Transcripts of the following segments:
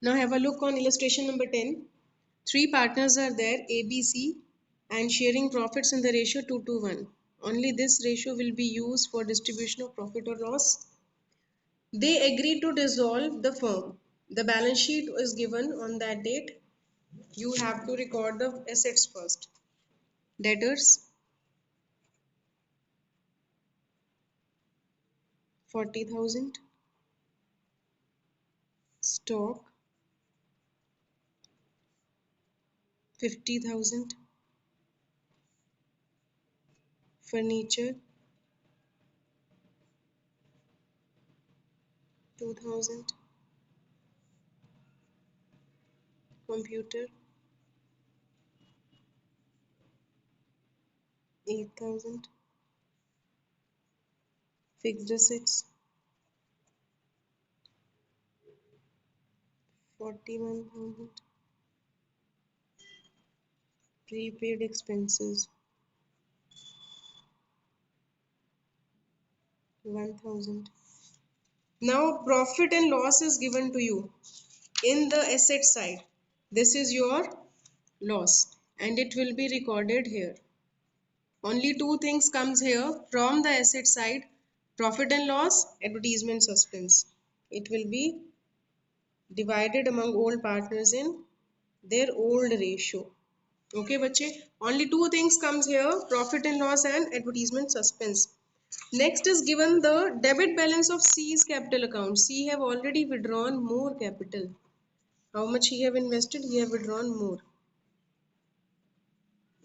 Now have a look on illustration number 10. Three partners are there, A, B, C, and sharing profits in the ratio 2 to 1. Only this ratio will be used for distribution of profit or loss. They agree to dissolve the firm. The balance sheet is given on that date. You have to record the assets first. Debtors 40,000, stock 50,000, furniture 2,000, computer 8,000, fixed assets 41,000, prepaid expenses 1,000. Now profit and loss is given to you in the asset side. This is your loss and it will be recorded here. Only two things comes here from the asset side: profit and loss, advertisement suspense. It will be divided among all partners in their old ratio. Okay, bache. Only two things comes here: profit and loss and advertisement suspense. Next is given the debit balance of C's capital account. C have already withdrawn more capital. How much he have invested? He have withdrawn more.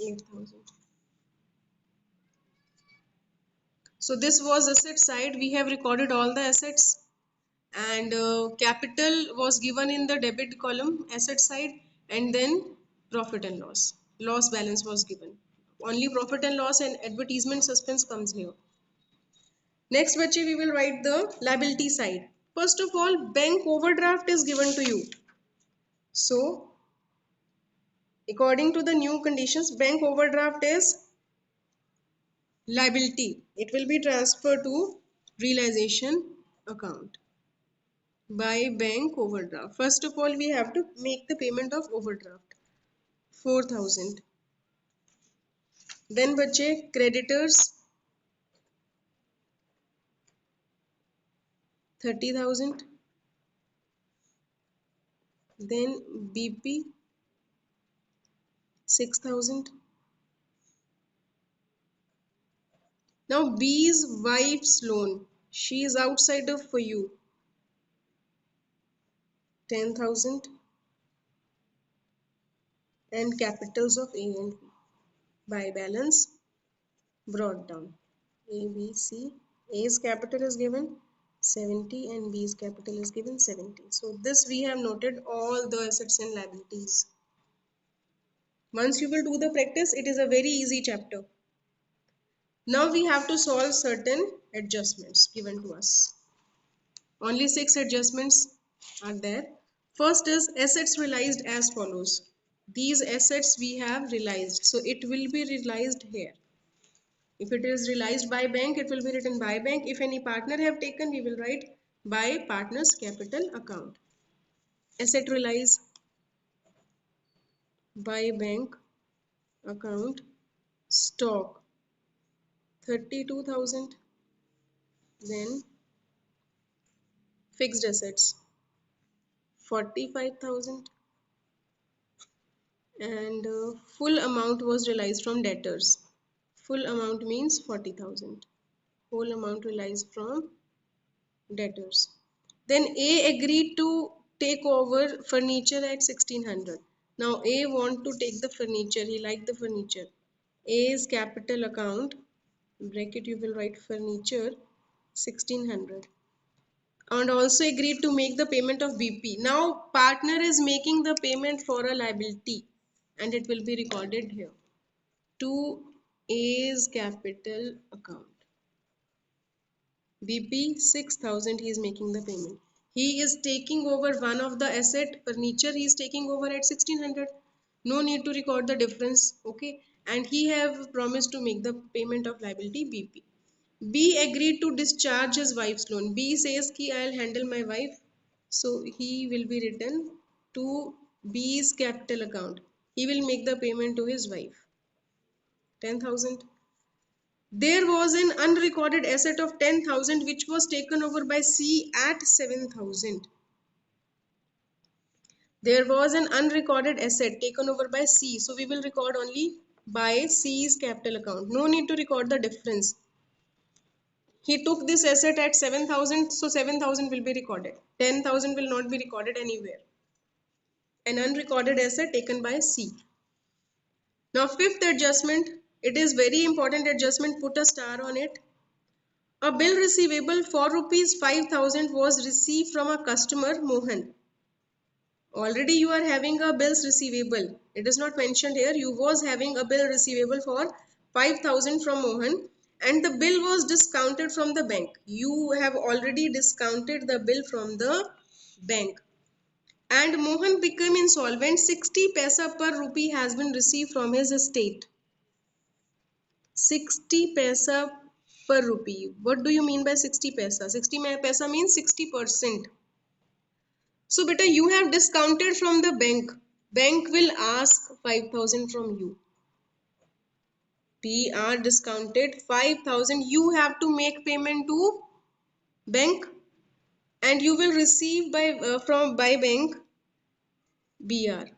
8,000. So this was asset side. We have recorded all the assets, and capital was given in the debit column, asset side, and then profit and loss balance was given. Only profit and loss and advertisement suspense comes here. Next bache, we will write the liability side. First of all, bank overdraft is given to you. So according to the new conditions, bank overdraft is liability. It will be transferred to realization account by bank overdraft. First of all, we have to make the payment of overdraft 4,000. Then bache, creditors 30,000. Then BP 6,000. Now B's wife's loan, she is outside of for you, 10,000. And capitals of A and B by balance brought down. A, B, C. A's capital is given 70 and B's capital is given 70. So this we have noted all the assets and liabilities. Once you will do the practice, it is a very easy chapter. Now we have to solve certain adjustments given to us. Only 6 adjustments are there. First is assets realized as follows. These assets we have realized, so it will be realized here. If it is realized by bank, it will be written by bank. If any partner have taken, we will write by partner's capital account. Asset realized by bank account, stock 32,000. Then fixed assets 45,000. And full amount was realized from debtors. Full amount means 40,000. Whole amount realized from debtors. Then A agreed to take over furniture at 1600. Now A want to take the furniture. He liked the furniture. A's capital account, bracket you will write furniture 1600. And also agreed to make the payment of BP. Now partner is making the payment for a liability and it will be recorded here to A's capital account. BP 6,000 he is making the payment. He is taking over one of the asset, furniture he is taking over at 1600. No need to record the difference, okay? And he have promised to make the payment of liability BP. B agreed to discharge his wife's loan. B says ki I'll handle my wife, so he will be written to B's capital account. He will make the payment to his wife. 10,000. There was an unrecorded asset of 10,000 which was taken over by C at 7,000. There was an unrecorded asset taken over by C. So we will record only by C's capital account. No need to record the difference. He took this asset at 7,000, so 7,000 will be recorded. 10,000 will not be recorded anywhere. An unrecorded asset taken by C. Now fifth adjustment, it is very important adjustment, put a star on it. A bill receivable for rupees 5,000 was received from a customer Mohan. Already you are having a bills receivable. It is not mentioned here. You was having a bill receivable for 5,000 from Mohan and the bill was discounted from the bank. You have already discounted the bill from the bank. And Mohan became insolvent. 60 paisa per rupee has been received from his estate. 60 paisa per rupee. What do you mean by 60 paisa? 60 paisa means 60%. So beta, you have discounted from the bank. Bank will ask 5,000 from you. We are discounted 5,000. You have to make payment to bank and you will receive by bank BR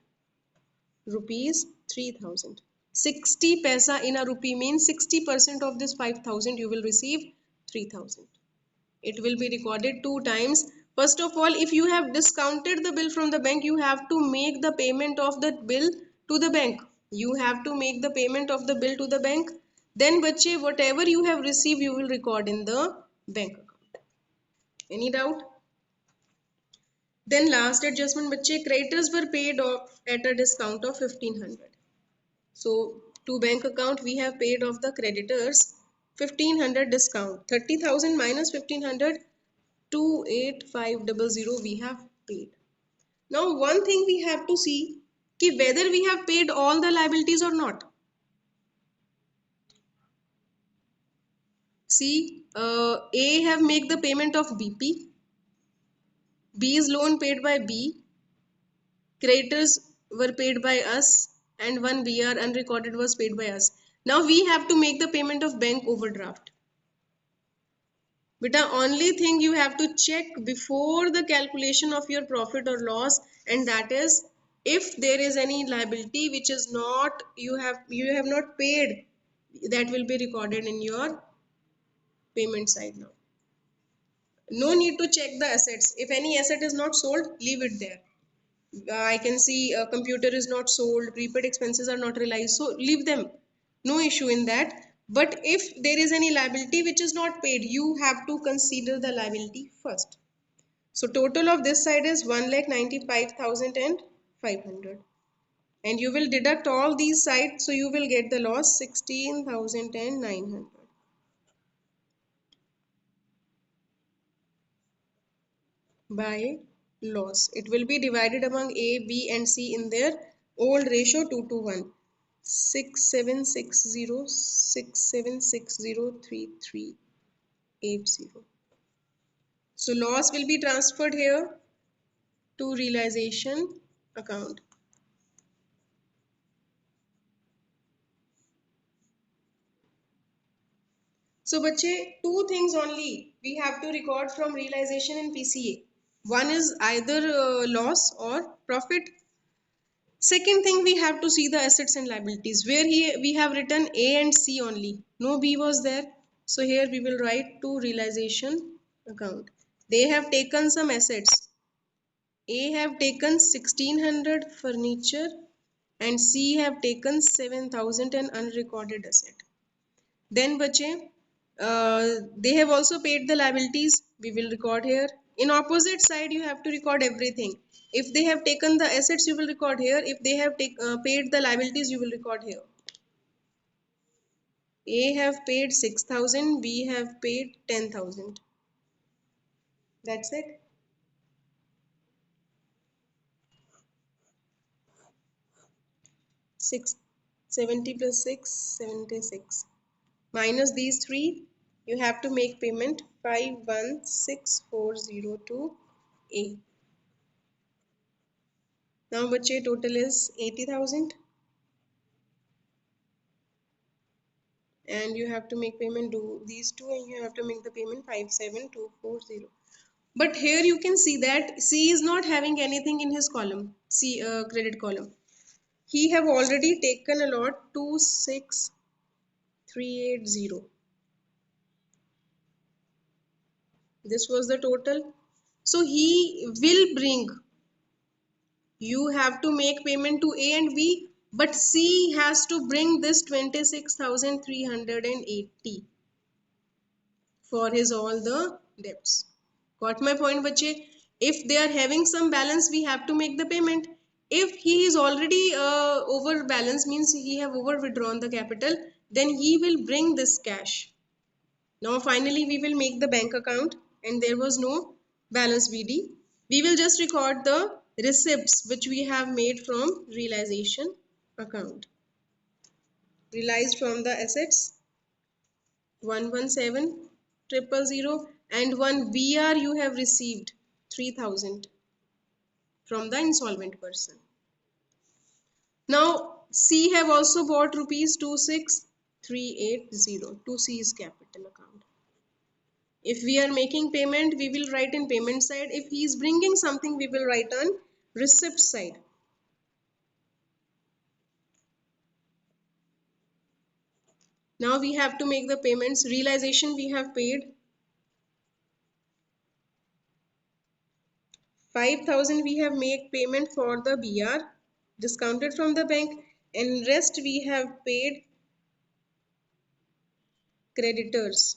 rupees 3,000. 60 paisa in a rupee means 60% of this 5,000 you will receive 3,000. It will be recorded two times. First of all, if you have discounted the bill from the bank, you have to make the payment of the bill to the bank. You have to make the payment of the bill to the bank. Then bache, whatever you have received, you will record in the bank account. Any doubt? Then last adjustment, bache, creditors were paid off at a discount of 1,500. So to bank account, we have paid off the creditors 1,500 discount. 30,000 minus 1,500, 28500 we have paid. Now one thing we have to see कि whether we have paid all the liabilities or not. See, A have make the payment of BP. B's loan paid by B. Creditors were paid by us and one BR unrecorded was paid by us. Now we have to make the payment of bank overdraft. Beta, only thing you have to check before the calculation of your profit or loss, and that is if there is any liability which is not you have not paid, that will be recorded in your payment side. Now no need to check the assets. If any asset is not sold, leave it there. I can see a computer is not sold, prepaid expenses are not realized, so leave them. No issue in that. But if there is any liability which is not paid, you have to consider the liability first. So total of this side is 1,95,500. And you will deduct all these sides, so you will get the loss 16,900. By loss. It will be divided among A, B and C in their old ratio 2 to 1. 676067603380. So loss will be transferred here to realization account. So bache, two things only we have to record from realization in PCA. One is either loss or profit. Second thing, we have to see the assets and liabilities where we have written A and C only. No B was there. So here we will write to realization account. They have taken some assets. A have taken 1,600 furniture and C have taken 7,000 an unrecorded asset. Then bache, they have also paid the liabilities. We will record here. In opposite side, you have to record everything. If they have taken the assets, you will record here. If they have paid the liabilities, you will record here. A have paid 6,000, B have paid 10,000. That's it. 70 plus 6, 76. Minus these three, you have to make payment 516,402 A. Now बच्चे total is 80,000 and you have to make payment, do these two and you have to make the payment 57240. But here you can see that C is not having anything in his column, C credit column. He have already taken a lot 26380. This was the total. So he will bring, you have to make payment to A and B, but C has to bring this 26,380 for his all the debts. Got my point, bache? If they are having some balance, we have to make the payment. If he is already over balance, means he have over withdrawn the capital, then he will bring this cash. Now finally we will make the bank account and there was no balance BD. We will just record the receipts which we have made from realization account. Realized from the assets 117,000 and one BR you have received 3,000 from the insolvent person. Now C have also bought rupees 26,380 to C's capital account. If we are making payment, we will write in payment side. If he is bringing something, we will write on receipt side. Now we have to make the payments. Realization we have paid 5,000. We have made payment for the BR discounted from the bank, and rest we have paid creditors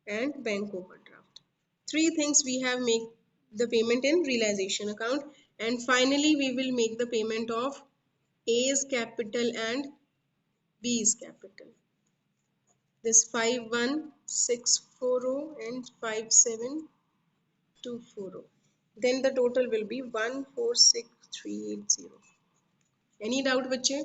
and bank overdraft. Three things we have make the payment in realization account, and finally we will make the payment of A's capital and B's capital. This 51640 and 57240. Then the total will be 146380. Any doubt, bache?